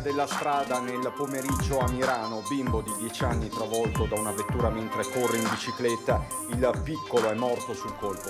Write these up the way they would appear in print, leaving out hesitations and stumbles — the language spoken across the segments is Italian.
della strada nel pomeriggio a Mirano, bimbo di 10 anni travolto da una vettura mentre corre in bicicletta, il piccolo è morto sul colpo.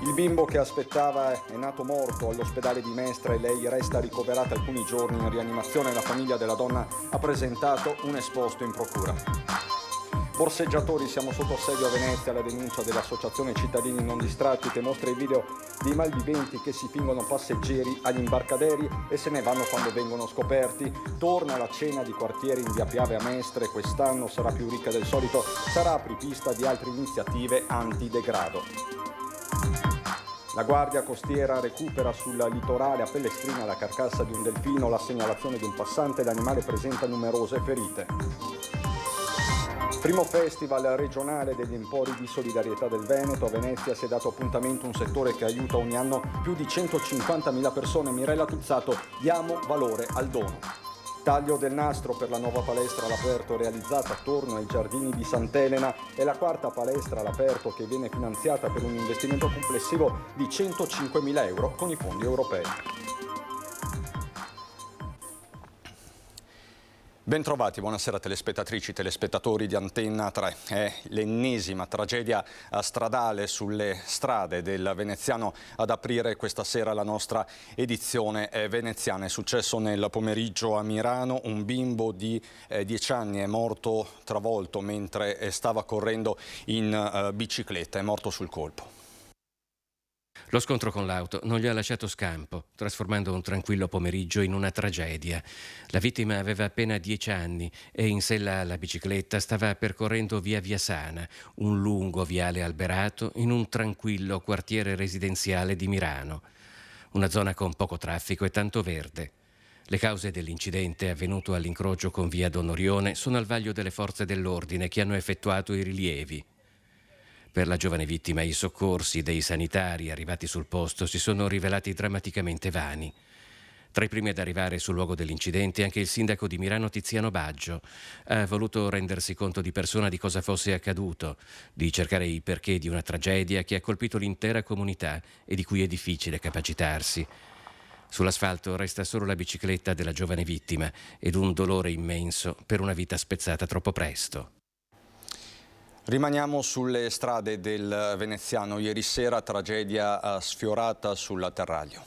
Il bimbo che aspettava è nato morto all'ospedale di Mestre, lei resta ricoverata alcuni giorni in rianimazione, la famiglia della donna ha presentato un esposto in procura. Borseggiatori, siamo sotto assedio a Venezia, la denuncia dell'associazione Cittadini Non Distratti che mostra i video di malviventi che si fingono passeggeri agli imbarcaderi e se ne vanno quando vengono scoperti. Torna la cena di quartiere in via Piave a Mestre, quest'anno sarà più ricca del solito, sarà apripista di altre iniziative antidegrado. La Guardia Costiera recupera sul litorale a Pellestrina la carcassa di un delfino, la segnalazione di un passante, l'animale presenta numerose ferite. Primo festival regionale degli Empori di Solidarietà del Veneto. A Venezia si è dato appuntamento un settore che aiuta ogni anno più di 150.000 persone. Mirella Tuzzato, diamo valore al dono. Taglio del nastro per la nuova palestra all'aperto realizzata attorno ai giardini di Sant'Elena. È la quarta palestra all'aperto che viene finanziata per un investimento complessivo di 105.000 euro con i fondi europei. Bentrovati, buonasera telespettatrici, telespettatori di Antenna 3. È l'ennesima tragedia stradale sulle strade del veneziano ad aprire questa sera la nostra edizione veneziana. È successo nel pomeriggio a Mirano, un bimbo di 10 anni è morto travolto mentre stava correndo in bicicletta, è morto sul colpo. Lo scontro con l'auto non gli ha lasciato scampo, trasformando un tranquillo pomeriggio in una tragedia. La vittima aveva appena 10 anni e in sella alla bicicletta stava percorrendo via Viasana, un lungo viale alberato in un tranquillo quartiere residenziale di Milano. Una zona con poco traffico e tanto verde. Le cause dell'incidente avvenuto all'incrocio con via Donorione sono al vaglio delle forze dell'ordine che hanno effettuato i rilievi. Per la giovane vittima i soccorsi dei sanitari arrivati sul posto si sono rivelati drammaticamente vani. Tra i primi ad arrivare sul luogo dell'incidente anche il sindaco di Mirano Tiziano Baggio ha voluto rendersi conto di persona di cosa fosse accaduto, di cercare i perché di una tragedia che ha colpito l'intera comunità e di cui è difficile capacitarsi. Sull'asfalto resta solo la bicicletta della giovane vittima ed un dolore immenso per una vita spezzata troppo presto. Rimaniamo sulle strade del veneziano. Ieri sera tragedia sfiorata sul Terraglio.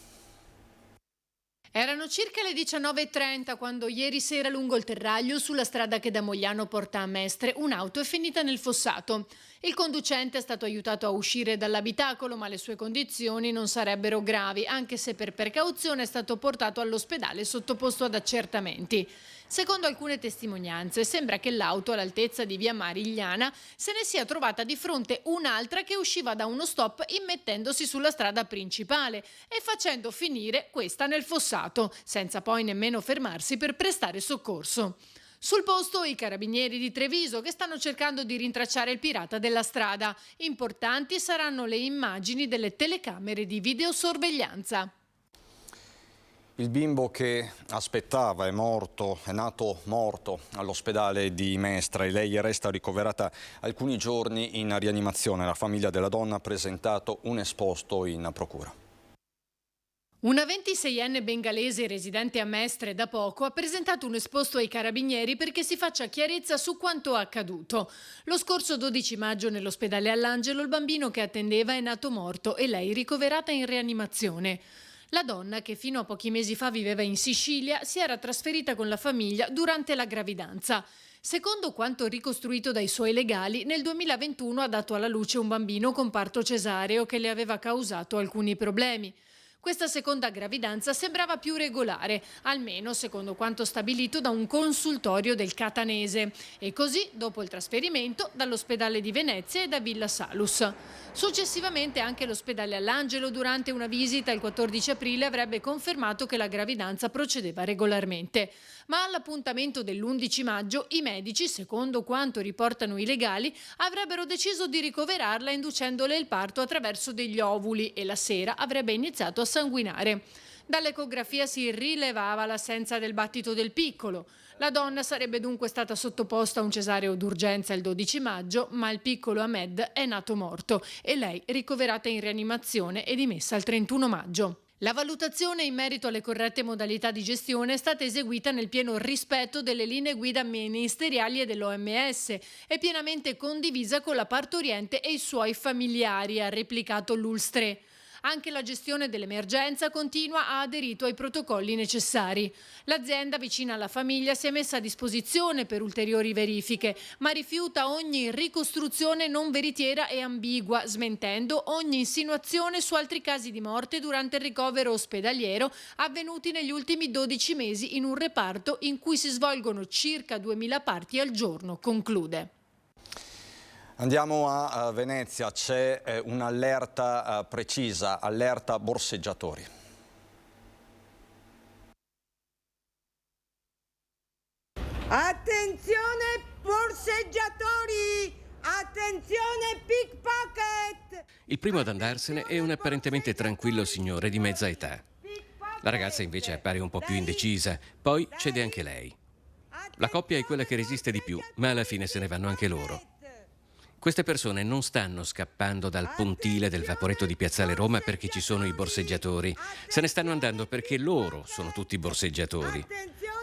Erano circa le 19:30 quando ieri sera lungo il Terraglio, sulla strada che da Mogliano porta a Mestre, un'auto è finita nel fossato. Il conducente è stato aiutato a uscire dall'abitacolo, ma le sue condizioni non sarebbero gravi, anche se per precauzione è stato portato all'ospedale e sottoposto ad accertamenti. Secondo alcune testimonianze, sembra che l'auto all'altezza di via Marigliana se ne sia trovata di fronte un'altra che usciva da uno stop immettendosi sulla strada principale e facendo finire questa nel fossato, senza poi nemmeno fermarsi per prestare soccorso. Sul posto i carabinieri di Treviso che stanno cercando di rintracciare il pirata della strada. Importanti saranno le immagini delle telecamere di videosorveglianza. Il bimbo che aspettava è nato morto all'ospedale di Mestre. Lei resta ricoverata alcuni giorni in rianimazione. La famiglia della donna ha presentato un esposto in procura. Una 26enne bengalese residente a Mestre da poco ha presentato un esposto ai carabinieri perché si faccia chiarezza su quanto accaduto. Lo scorso 12 maggio nell'ospedale All'Angelo il bambino che attendeva è nato morto e lei ricoverata in rianimazione. La donna, che fino a pochi mesi fa viveva in Sicilia, si era trasferita con la famiglia durante la gravidanza. Secondo quanto ricostruito dai suoi legali, nel 2021 ha dato alla luce un bambino con parto cesareo che le aveva causato alcuni problemi. Questa seconda gravidanza sembrava più regolare, almeno secondo quanto stabilito da un consultorio del catanese, e così dopo il trasferimento dall'ospedale di Venezia e da Villa Salus. Successivamente anche l'ospedale All'Angelo durante una visita il 14 aprile avrebbe confermato che la gravidanza procedeva regolarmente. Ma all'appuntamento dell'11 maggio i medici, secondo quanto riportano i legali, avrebbero deciso di ricoverarla inducendole il parto attraverso degli ovuli e la sera avrebbe iniziato a sanguinare. Dall'ecografia si rilevava l'assenza del battito del piccolo. La donna sarebbe dunque stata sottoposta a un cesareo d'urgenza il 12 maggio, ma il piccolo Ahmed è nato morto e lei ricoverata in rianimazione e dimessa il 31 maggio. La valutazione in merito alle corrette modalità di gestione è stata eseguita nel pieno rispetto delle linee guida ministeriali e dell'OMS e pienamente condivisa con la partoriente e i suoi familiari, ha replicato l'Ulstre. Anche la gestione dell'emergenza continua ha aderito ai protocolli necessari. L'azienda vicina alla famiglia si è messa a disposizione per ulteriori verifiche, ma rifiuta ogni ricostruzione non veritiera e ambigua, smentendo ogni insinuazione su altri casi di morte durante il ricovero ospedaliero avvenuti negli ultimi 12 mesi in un reparto in cui si svolgono circa 2000 parti al giorno, conclude. Andiamo a Venezia, c'è un'allerta precisa, allerta borseggiatori. Attenzione borseggiatori! Attenzione pickpocket! Il primo ad andarsene è un apparentemente tranquillo signore di mezza età. La ragazza invece appare un po' più indecisa, poi cede anche lei. La coppia è quella che resiste di più, ma alla fine se ne vanno anche loro. Queste persone non stanno scappando dal pontile del Vaporetto di Piazzale Roma perché ci sono i borseggiatori. Se ne stanno andando perché loro sono tutti borseggiatori.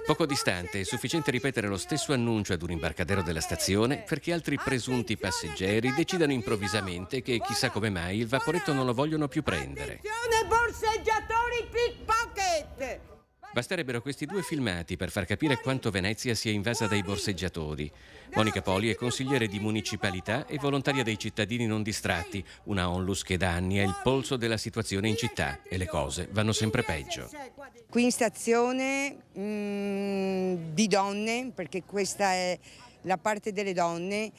Poco distante è sufficiente ripetere lo stesso annuncio ad un imbarcadero della stazione perché altri presunti passeggeri decidano improvvisamente che chissà come mai il Vaporetto non lo vogliono più prendere. Attenzione borseggiatori pickpocket! Basterebbero questi due filmati per far capire quanto Venezia sia invasa dai borseggiatori. Monica Poli è consigliere di municipalità e volontaria dei cittadini non distratti, una onlus che da anni è il polso della situazione in città e le cose vanno sempre peggio. Qui in stazione di donne, perché questa è la parte delle donne,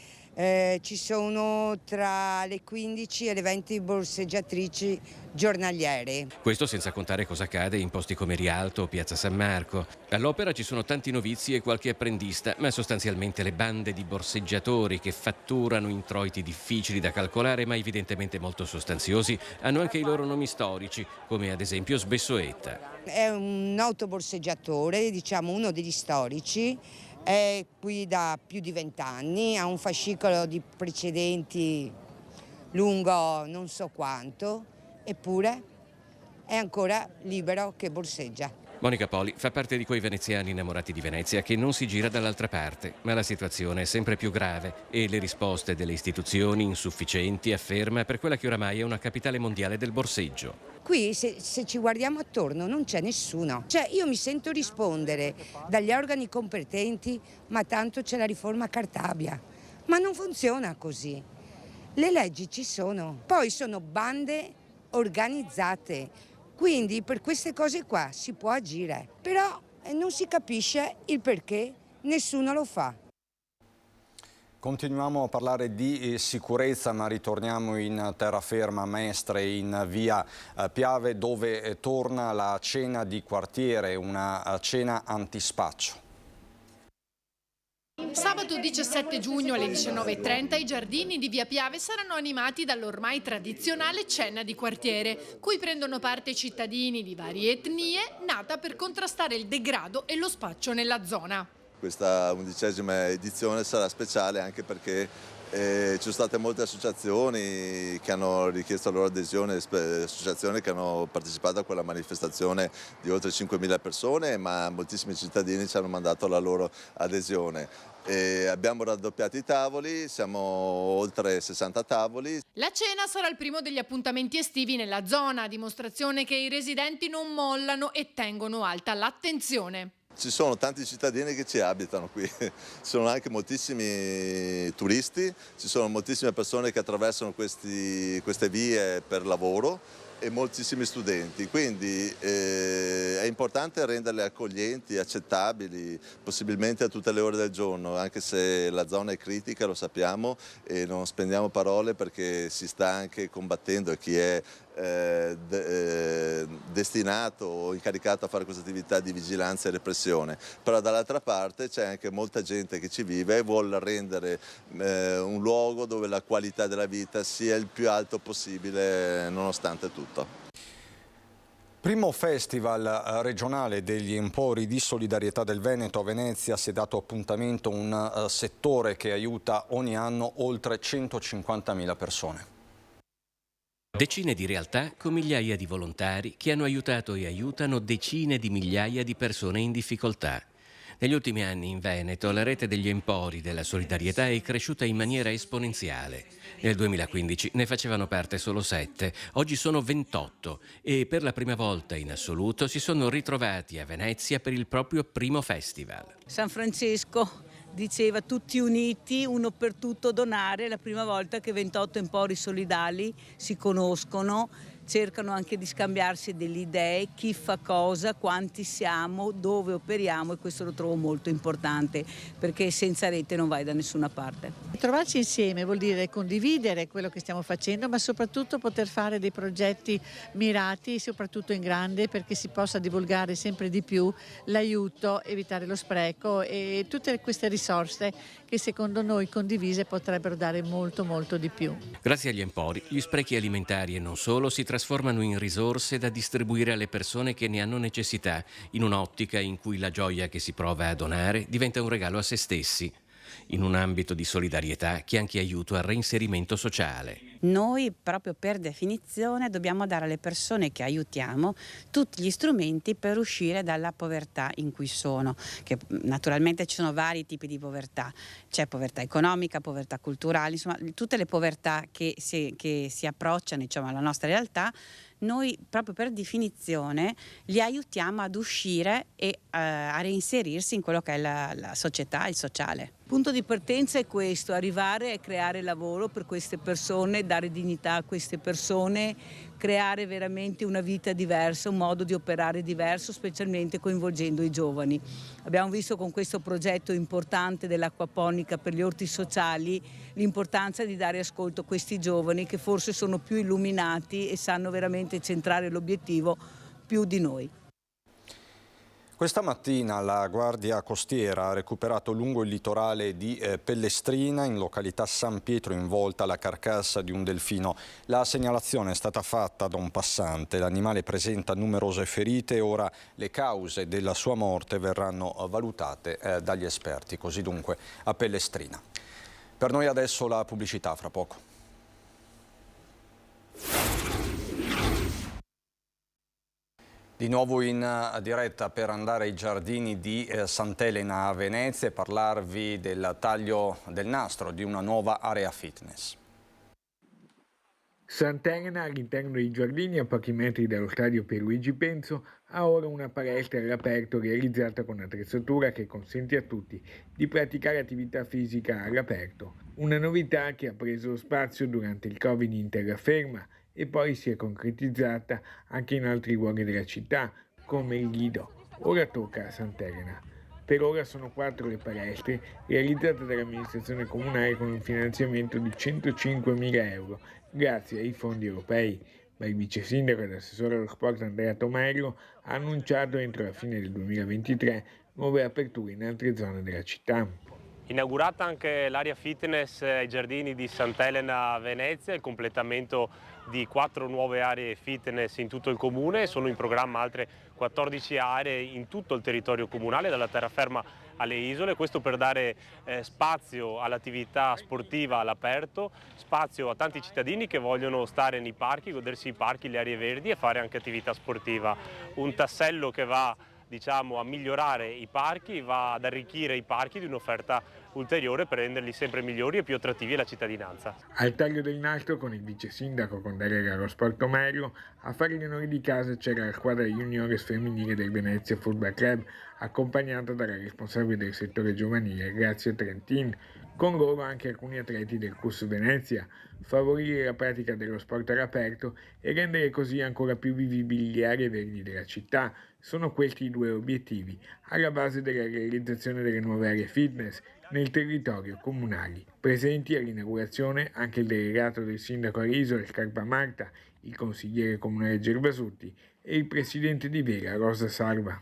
ci sono tra le 15 e le 20 borseggiatrici giornaliere. Questo senza contare cosa accade in posti come Rialto o Piazza San Marco. All'opera ci sono tanti novizi e qualche apprendista, ma sostanzialmente le bande di borseggiatori che fatturano introiti difficili da calcolare ma evidentemente molto sostanziosi hanno anche i loro nomi storici, come ad esempio Sbessoetta. È un noto borseggiatore, diciamo uno degli storici. È qui da più di 20 anni, ha un fascicolo di precedenti lungo non so quanto, eppure è ancora libero che borseggia. Monica Poli fa parte di quei veneziani innamorati di Venezia che non si gira dall'altra parte, ma la situazione è sempre più grave e le risposte delle istituzioni insufficienti, afferma, per quella che oramai è una capitale mondiale del borseggio. Qui se ci guardiamo attorno non c'è nessuno. Cioè io mi sento rispondere dagli organi competenti, ma tanto c'è la riforma Cartabia. Ma non funziona così. Le leggi ci sono, poi sono bande organizzate. Quindi per queste cose qua si può agire, però non si capisce il perché nessuno lo fa. Continuiamo a parlare di sicurezza, ma ritorniamo in terraferma a Mestre, in via Piave, dove torna la cena di quartiere, una cena antispaccio. Sabato 17 giugno alle 19:30 i giardini di Via Piave saranno animati dall'ormai tradizionale cena di quartiere, cui prendono parte cittadini di varie etnie, nata per contrastare il degrado e lo spaccio nella zona. Questa 11ª edizione sarà speciale anche perché ci sono state molte associazioni che hanno richiesto la loro adesione, associazioni che hanno partecipato a quella manifestazione di oltre 5.000 persone, ma moltissimi cittadini ci hanno mandato la loro adesione. Abbiamo raddoppiato i tavoli, siamo oltre 60 tavoli. La cena sarà il primo degli appuntamenti estivi nella zona, a dimostrazione che i residenti non mollano e tengono alta l'attenzione. Ci sono tanti cittadini che ci abitano qui, ci sono anche moltissimi turisti, ci sono moltissime persone che attraversano queste vie per lavoro e moltissimi studenti, quindi è importante renderle accoglienti, accettabili, possibilmente a tutte le ore del giorno, anche se la zona è critica, lo sappiamo, e non spendiamo parole perché si sta anche combattendo e chi è destinato o incaricato a fare questa attività di vigilanza e repressione, però dall'altra parte c'è anche molta gente che ci vive e vuole rendere un luogo dove la qualità della vita sia il più alto possibile nonostante tutto. Primo festival regionale degli Empori di solidarietà del Veneto a Venezia si è dato appuntamento un settore che aiuta ogni anno oltre 150.000 persone. Decine di realtà con migliaia di volontari che hanno aiutato e aiutano decine di migliaia di persone in difficoltà. Negli ultimi anni in Veneto la rete degli empori della solidarietà è cresciuta in maniera esponenziale. Nel 2015 ne facevano parte solo 7, oggi sono 28 e per la prima volta in assoluto si sono ritrovati a Venezia per il proprio primo festival. San Francesco diceva tutti uniti, uno per tutto donare, è la prima volta che 28 empori solidali si conoscono, cercano anche di scambiarsi delle idee, chi fa cosa, quanti siamo, dove operiamo, e questo lo trovo molto importante perché senza rete non vai da nessuna parte. Trovarci insieme vuol dire condividere quello che stiamo facendo, ma soprattutto poter fare dei progetti mirati, soprattutto in grande, perché si possa divulgare sempre di più l'aiuto, evitare lo spreco e tutte queste risorse che secondo noi condivise potrebbero dare molto molto di più. Grazie agli empori, gli sprechi alimentari e non solo si trasformano in risorse da distribuire alle persone che ne hanno necessità, in un'ottica in cui la gioia che si prova a donare diventa un regalo a se stessi, in un ambito di solidarietà che è anche aiuto al reinserimento sociale. Noi proprio per definizione dobbiamo dare alle persone che aiutiamo tutti gli strumenti per uscire dalla povertà in cui sono, che naturalmente ci sono vari tipi di povertà, c'è povertà economica, povertà culturale, insomma tutte le povertà che si approcciano, diciamo, alla nostra realtà. Noi proprio per definizione li aiutiamo ad uscire e a reinserirsi in quello che è la società, il sociale. Il punto di partenza è questo, arrivare e creare lavoro per queste persone, dare dignità a queste persone, creare veramente una vita diversa, un modo di operare diverso, specialmente coinvolgendo i giovani. Abbiamo visto con questo progetto importante dell'acquaponica per gli orti sociali l'importanza di dare ascolto a questi giovani che forse sono più illuminati e sanno veramente centrare l'obiettivo più di noi. Questa mattina la Guardia Costiera ha recuperato lungo il litorale di Pellestrina, in località San Pietro in Volta, la carcassa di un delfino. La segnalazione è stata fatta da un passante. L'animale presenta numerose ferite e ora le cause della sua morte verranno valutate dagli esperti. Così dunque a Pellestrina. Per noi adesso la pubblicità, fra poco. Di nuovo in diretta per andare ai giardini di Sant'Elena a Venezia e parlarvi del taglio del nastro di una nuova area fitness. Sant'Elena, all'interno dei giardini, a pochi metri dallo stadio Pierluigi Penzo, ha ora una palestra all'aperto realizzata con attrezzatura che consente a tutti di praticare attività fisica all'aperto. Una novità che ha preso spazio durante il Covid in terraferma e poi si è concretizzata anche in altri luoghi della città, come il Lido. Ora tocca a Sant'Elena. Per ora sono 4 le palestre realizzate dall'amministrazione comunale con un finanziamento di 105.000 euro, grazie ai fondi europei. Ma il vice sindaco ed assessore allo sport Andrea Tomello ha annunciato entro la fine del 2023 nuove aperture in altre zone della città. Inaugurata anche l'area fitness ai giardini di Sant'Elena a Venezia, il completamento di 4 nuove aree fitness in tutto il comune, sono in programma altre 14 aree in tutto il territorio comunale, dalla terraferma alle isole, questo per dare spazio all'attività sportiva all'aperto, spazio a tanti cittadini che vogliono stare nei parchi, godersi i parchi, le aree verdi e fare anche attività sportiva. Un tassello che va, diciamo, a migliorare i parchi, va ad arricchire i parchi di un'offerta ulteriore per renderli sempre migliori e più attrattivi alla cittadinanza. Al taglio del nastro con il vice sindaco con delega allo sport Tomello, a fare gli onori di casa c'era la squadra juniores femminile del Venezia Football Club, accompagnata dalla responsabile del settore giovanile Grazia Trentin, con loro anche alcuni atleti del CUS Venezia, favorire la pratica dello sport all'aperto e rendere così ancora più vivibili le aree verdi della città. Sono questi i 2 obiettivi alla base della realizzazione delle nuove aree fitness nel territorio comunali. Presenti all'inaugurazione anche il delegato del sindaco a Isole Scarpa Marta, il consigliere comunale Gervasutti e il presidente di Vela Rosa Salva.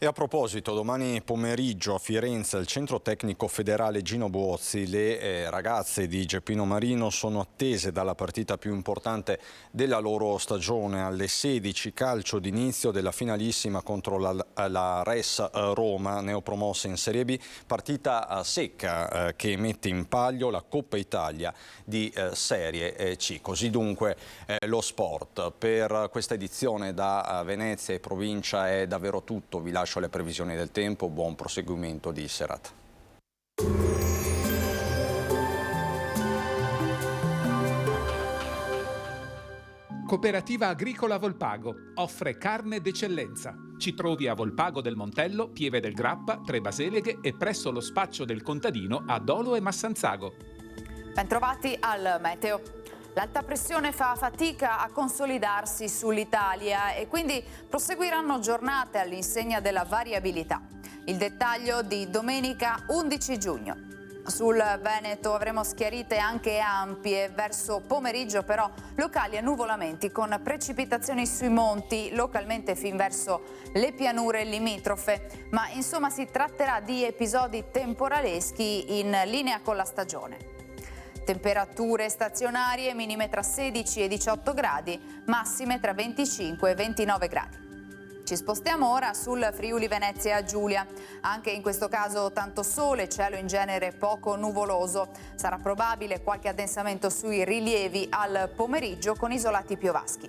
E a proposito, domani pomeriggio a Firenze, al Centro Tecnico Federale Gino Buozzi, le ragazze di Geppino Marino sono attese dalla partita più importante della loro stagione. Alle 16 calcio d'inizio della finalissima contro la Res Roma, neopromossa in Serie B, partita secca che mette in palio la Coppa Italia di Serie C. Così dunque lo sport. Per questa edizione da Venezia e provincia è davvero tutto. Vi lascio le previsioni del tempo, buon proseguimento di serata. Cooperativa Agricola Volpago offre carne d'eccellenza. Ci trovi a Volpago del Montello, Pieve del Grappa, Tre Baseleghe e presso lo spaccio del contadino a Dolo e Massanzago. Bentrovati al meteo. L'alta pressione fa fatica a consolidarsi sull'Italia e quindi proseguiranno giornate all'insegna della variabilità. Il dettaglio di domenica 11 giugno. Sul Veneto avremo schiarite anche ampie, verso pomeriggio però locali annuvolamenti con precipitazioni sui monti, localmente fin verso le pianure limitrofe, ma insomma si tratterà di episodi temporaleschi in linea con la stagione. Temperature stazionarie minime tra 16 e 18 gradi, massime tra 25 e 29 gradi. Ci spostiamo ora sul Friuli Venezia Giulia. Anche in questo caso tanto sole, cielo in genere poco nuvoloso. Sarà probabile qualche addensamento sui rilievi al pomeriggio con isolati piovaschi.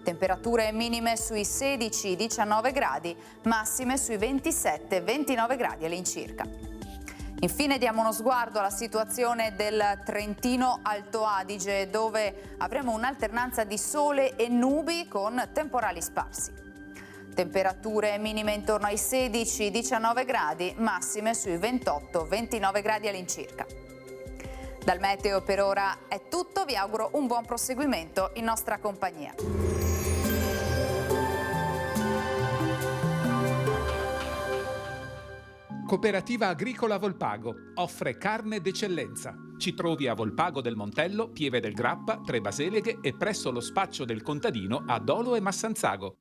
Temperature minime sui 16-19 gradi, massime sui 27-29 gradi all'incirca. Infine diamo uno sguardo alla situazione del Trentino Alto Adige, dove avremo un'alternanza di sole e nubi con temporali sparsi. Temperature minime intorno ai 16-19 gradi, massime sui 28-29 gradi all'incirca. Dal meteo per ora è tutto, vi auguro un buon proseguimento in nostra compagnia. Cooperativa Agricola Volpago offre carne d'eccellenza. Ci trovi a Volpago del Montello, Pieve del Grappa, Tre Baseleghe e presso lo spaccio del contadino a Dolo e Massanzago.